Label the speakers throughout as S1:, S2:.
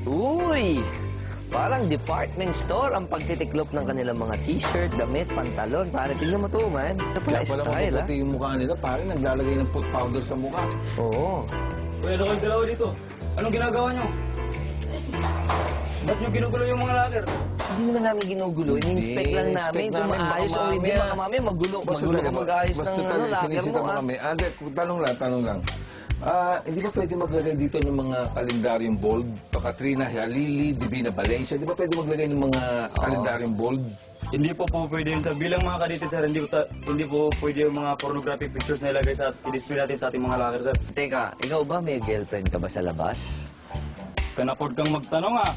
S1: Uy! Parang department store ang pagtitiklop ng kanilang mga t-shirt, damit, pantalon. Pare, tingnan mo to, man. Ito pala
S2: Kaya pala
S1: style, ha?
S2: mapuputi yung mukha nila, pare, naglalagay ng foot powder sa mukha.
S1: Oo.
S3: Uy, ano kayong dalawa dito? Anong ginagawa nyo? Ba't nyo ginugulo yung mga locker?
S1: Hindi naman namin ginugulo. Ini-inspect lang namin kung maayos o hindi. Baka mamaya magulo. Magulo ka mag-ayos ng locker
S2: sinisita
S1: mo, ha?
S2: kami. Ande, tanong lang. Hindi ba pwede maglagay dito ng mga kalendaryong bold? Katrina Halili, Divina Valencia, di ba pwede maglagay ng mga kalendaryong bold?
S3: Hindi po pwede yun, sir. Bilang mga kadete, sir, hindi po pwede yung mga pornographic pictures na ilagay sa i-display natin sa ating mga locker, sir.
S1: Teka, ikaw ba may girlfriend ka ba sa labas?
S3: Kanapod kang magtanong, ha?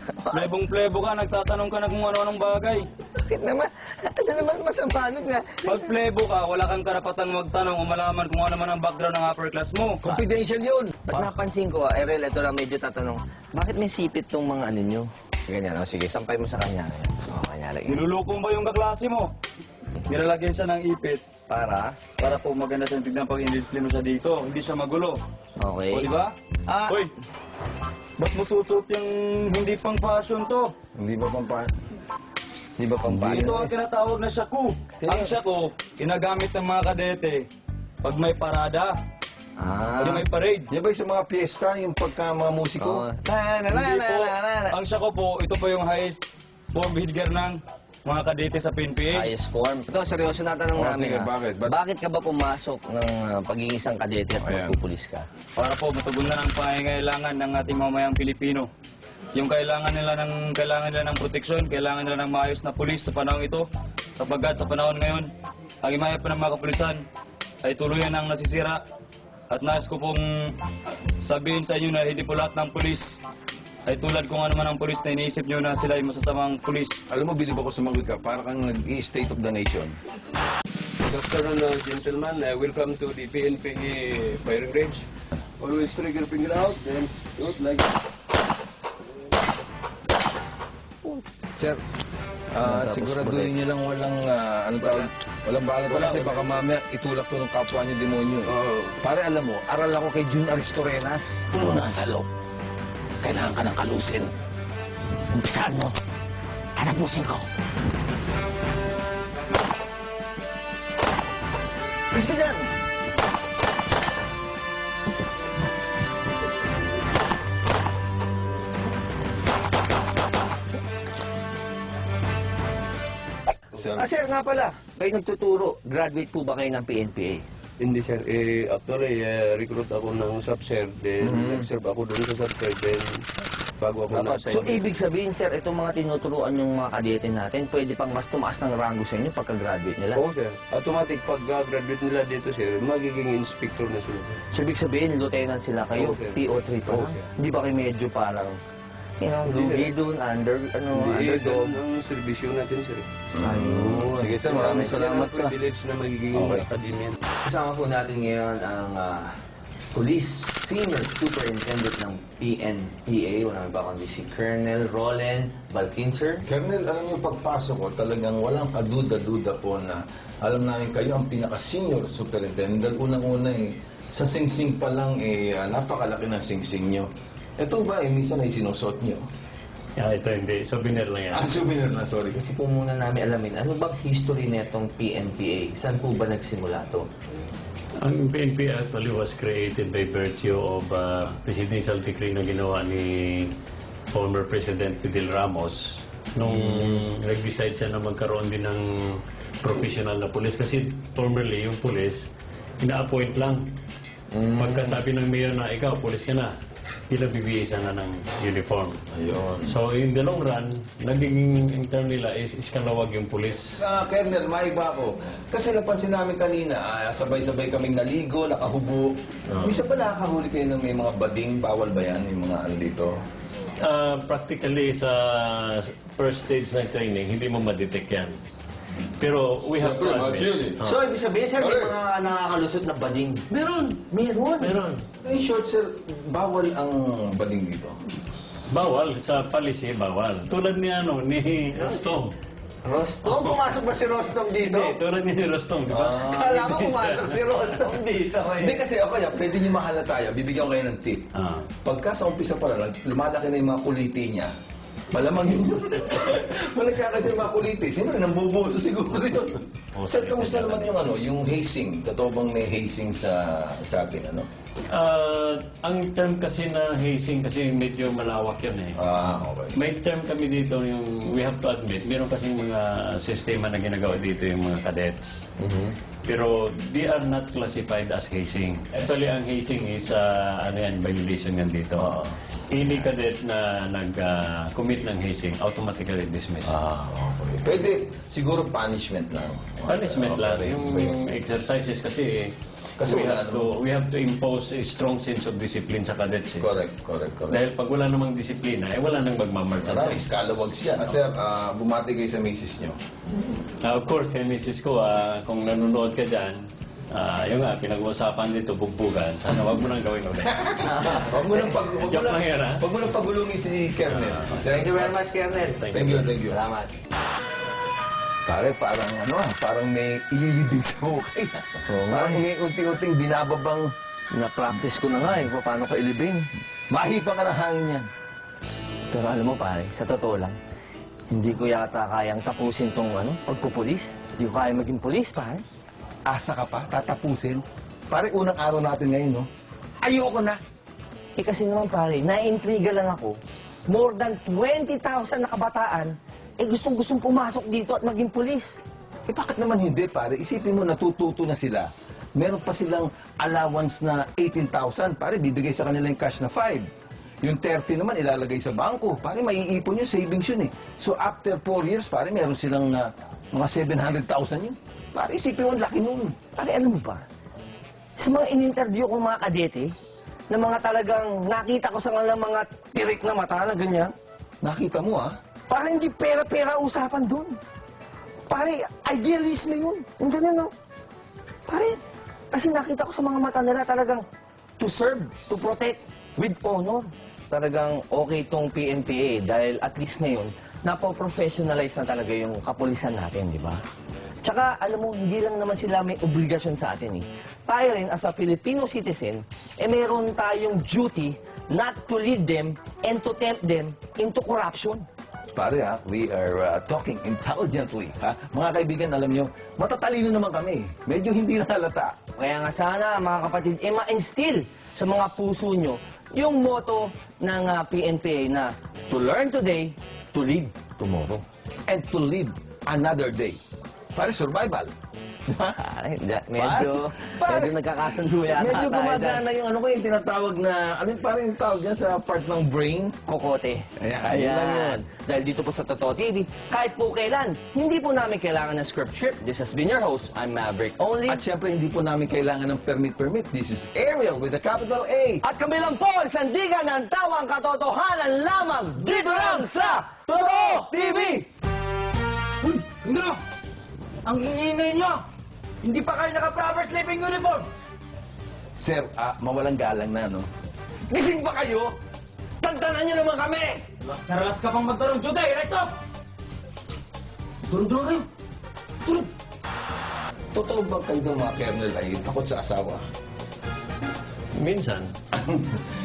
S3: Plebong-plebo ka, nagtatanong ka na kung ano-anong bagay.
S1: Bakit naman? Ano naman masama nun nga?
S3: Pag plebo ka, wala kang karapatan magtanong o malaman kung ano man ang background ng upper class mo.
S2: Confidential yun!
S1: Ba't napansin ko, Erel, ito lang medyo tatanong, bakit may sipit tong mga ano nyo? Ganyan, o sige, sampay mo sa kanya. O, kanyari.
S3: Nilulukong ba yung kaklase mo? Nilalagyan siya ng ipit
S1: Para?
S3: para po maganda siyang tignan pag in-display mo siya dito. Hindi siya magulo.
S1: Okay.
S3: O, di ba? Hoy! Ba't mo susuot yung hindi pang fashion to?
S2: Hindi ba pampahan?
S1: Di ba pang
S3: Ito ang tinatawag na shaku. Ang shaku, ginagamit ng mga kadete pag may parada, pag may parade.
S2: Di ba yung sa mga piyesta, yung pagka mga musiko?
S3: Hindi po. Ang shaku po, ito po yung highest form behavior ng mga kadete sa PNPA.
S1: Highest form. Ito, seryoso na tanong namin.
S2: sige,
S1: ha?
S2: bakit?
S1: Bakit ka ba pumasok ng pagiging isang kadete at
S2: Ayan.
S1: magpupulis ka?
S3: Para po matugunan ang pangangailangan ng ating mamayang Pilipino. Yung kailangan nila ng proteksyon, kailangan nila ng maayos na pulis sa panahon ito. Sapagkat sa panahon ngayon, ang imaya pa ng mga kapulisan ay tuluyan ang nasisira. At nais ko pong sabihin sa inyo na hindi po lahat ng pulis ay tulad kung ano man ang pulis na iniisip nyo na sila ay masasamang pulis.
S2: Alam mo, bilib ako sumagot ka, para kang nag-i-state of the nation.
S4: Good afternoon, gentlemen. Welcome to the PNPA firing range. Always trigger finger out, then shoot like
S2: Sir, siguraduhin niyo lang walang balat kasi baka mamaya itulak to ng kapwa niyo demonyo. Pare, alam mo, aral ako kay Jun Aristorenas.
S5: Puno na sa loob. Kailangan ka ng kalusin. Umpisaan mo. Hanapusin ko.
S1: Bis ka dyan! Sir, nga pala, kayo nagtuturo. Graduate po ba kayo ng PNPA?
S4: hindi sir. Actually, recruit ako ng sub-sir, then nag-serve ako doon sa sub-sir, then bago ako na-assign.
S1: So, ibig sabihin, sir, itong mga tinuturuan yung mga kadete natin, pwede pang mas tumaas ng rango sa inyo pagka-graduate nila?
S4: Oo sir. Automatic, pag graduate nila dito sir, magiging inspector na sila.
S1: So, ibig sabihin, lieutenant sila kayo,
S4: Oo, sir.
S1: PO3 pa
S4: Oo,
S1: lang?
S4: sir.
S1: Hindi ba kayo medyo parang,
S4: Hindi,
S1: lugi
S4: sir.
S1: doon, underdog?
S4: Ang servisyo natin sir.
S1: Ayun.
S2: Sige sir, maraming salamat
S4: Yan ang privilege na magiging academia.
S1: Kasama po natin ngayon ang Police Senior Superintendent ng PNPA. Wala ba kundi si Colonel Roland Balkinser.
S2: Colonel, alam niyo, pagpasok ko, talagang walang kaduda-duda po na alam namin kayo ang pinaka-senior superintendent. Dahil unang-una sa singsing pa lang, napakalaki ng singsing nyo. Ito ba, minsan ay sinusot nyo?
S6: Ito hindi. Souvenir lang yan.
S2: Souvenir na, sorry.
S1: Gusto po muna namin alamin, ano bang history netong PNPA? Saan po ba nagsimula to?
S6: Ang PNP actually was created by virtue of presidential decree na ginawa ni former President Fidel Ramos nung nag-decide siya na magkaroon din ng professional na pulis. Kasi formerly, yung pulis, ina-appoint lang. Pagkasabi ng mayor na, ikaw, pulis ka na, bibigyan na ng uniform.
S2: Ayun.
S6: So, in the long run, naging term nila is iskalawag yung pulis.
S2: Colonel, maiba ako. Kasi napansin namin kanina, sabay-sabay kaming naligo, nakahubo. Misa ba nakakahuli kayo ng may mga bading? Bawal ba yan, yung mga ano dito?
S6: Practically, sa first stage ng training, hindi mo ma-detect yan. Pero we have to admit.
S1: So, ibig sabihin, sir, may
S2: Correct.
S1: mga nakakalusot na bading.
S6: Meron.
S1: Meron.
S6: Meron.
S2: In short, sir, bawal ang bading dito.
S6: Bawal. Sa policy, bawal. Tulad ni Rostong.
S2: Rostom? Pumasok ba si Rostom dito?
S6: Hindi, tulad ni Rostom, di ba?
S2: Kala ko pumasok si Rostom dito. Hindi kasi, okay, pwede niyo mahala tayo. Bibigyan ko kayo ng tip.
S6: Ah.
S2: Pagka sa umpisa pa lang, lumalaki na yung mga kuliti niya. Malamang yun. Malagka kasi yung mga kuliti. Siyempre, nambubuso siguro yun. Sir, kamusta naman yung yung hazing? Totoo bang may hazing sa ating
S6: Ang term kasi na hazing kasi medyo malawak yan eh.
S2: Okay.
S6: May term kami dito yung, we have to admit, meron kasing mga sistema na ginagawa dito yung mga cadets. Pero they are not classified as hazing. Actually, ang hazing is, violation yan dito. Any cadet na nag-commit ng hazing, automatically dismissed.
S2: Okay. Pwede, siguro punishment lang.
S6: Punishment lang. Yung exercises kasi, we have to impose a strong sense of discipline sa cadets.
S2: Correct.
S6: Dahil pag wala namang disiplina, wala nang magmamarcha.
S2: Marami, scalawags yan. Sir, bumati kayo sa misis nyo.
S6: Of course, yung misis ko, kung nanonood ka dyan, yung pinag-uusapan dito, bugbugan. Sana wag mo nang gawin ulit.
S2: Huwag mo nang pagulungin si Kernel.
S1: Thank you very much, Kernel.
S2: Thank you.
S1: Salamat.
S2: Pare, parang may ililibing sa hukay. Parang may unti-unting binababang
S1: Na-practice ko na nga paano ka ilibing.
S2: mahipa ka ng hangin yan.
S7: Pero alam mo pare, sa totoo lang, hindi ko yata kayang tapusin tong pagpupulis. Hindi ko kaya maging pulis, pare.
S2: Asa ka pa? Tatapusin? Pare, unang araw natin ngayon, no? Ayoko na!
S7: Eh kasi naman pare, na-intriga lang ako. More than 20,000 na kabataan, gustong-gustong pumasok dito at maging pulis.
S2: Eh bakit naman hindi, pare? Isipin mo, natututo na sila. Meron pa silang allowance na 18,000. Pare, bibigay sa kanila yung cash na 5. Yung 30 naman, ilalagay sa bangko. Pare, maiipon yun, savings yun eh. So, after 4 years, pare, meron silang mga 700,000 yun. Pare, isipin mo, laki nun.
S7: Pare, alam mo ba? Sa mga in-interview kong mga kadete, na mga talagang nakita ko sa kanila mga tirik na mata na ganyan,
S2: Nakita mo, ah?
S7: parang hindi pera-pera usapan doon. Pare, idealism yun. Yung ganyan, no? Pare, kasi nakita ko sa mga mata nila talagang to serve, to protect, with honor. Talagang okay itong PNPA dahil at least ngayon, napo-professionalize na talaga yung kapulisan natin, di ba? Tsaka, alam mo, hindi lang naman sila may obligasyon sa atin, eh. Tayo rin, as a Filipino citizen, meron tayong duty not to lead them and to tempt them into corruption.
S2: Pare, ha? We are talking intelligently, ha? Mga kaibigan, alam nyo, matatalino naman kami. Medyo hindi na halata.
S7: Kaya nga sana, mga kapatid, ma-instill sa mga puso nyo yung motto ng PNPA na to learn today, to live tomorrow.
S2: And to live another day. Pare, survival.
S7: Ay, medyo nagkakasundo yata
S2: Medyo
S7: tayo
S2: gumagana yung yung tinatawag na, parang yung tawag yan sa part ng brain.
S7: Kokote.
S2: Ayan, yun lang yun.
S7: Dahil dito po sa Totoo TV, kahit po kailan, hindi po namin kailangan ng script. This has been your host, I'm Maverick Only.
S2: At syempre, hindi po namin kailangan ng permit. This is Ariel with a capital A.
S7: At kami lang po ang sandigan ng tawang katotohanan lamang dito lang sa Totoo TV!
S8: Uy, Indro! Ang iingay nyo! Hindi pa kayo naka-proper sleeping uniform!
S2: Sir, mawalang galang na, no? Gising ba kayo? Tantanan niyo naman kami!
S8: Relax na relax ka pang magtarong duty! Lights off! Turun-turun kayo! Turun!
S2: Totoo ba kayo mga kernel ay takot sa asawa?
S6: Minsan.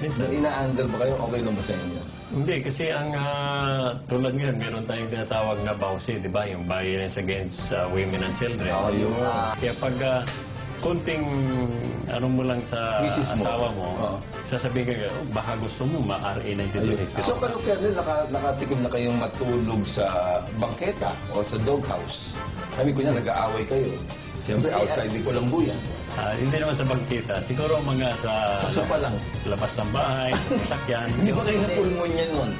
S2: Ina-under ba kayo? Okay lang ba sa inyo?
S6: Hindi, kasi ang tulad ngayon, meron tayong tinatawag na BAUSI, di ba? Yung Violence Against Women and Children.
S2: Yun.
S6: Kaya pag kunting mo lang sa
S2: Misis mo.
S6: asawa mo, sasabihin ka, baka gusto mo ma-RA 9260.
S2: So, kano kernel, nakatikim na kayong matulog sa bangketa o sa doghouse? Kami kunya, nag-aaway kayo. Siyempre, outside di ko lang buyan.
S6: Hindi naman sa bangkita. Siguro mga sa
S2: Sa sopa lang.
S6: labas ng bahay, sa sasakyan.
S2: Hindi ba kayo napulmon yan nun?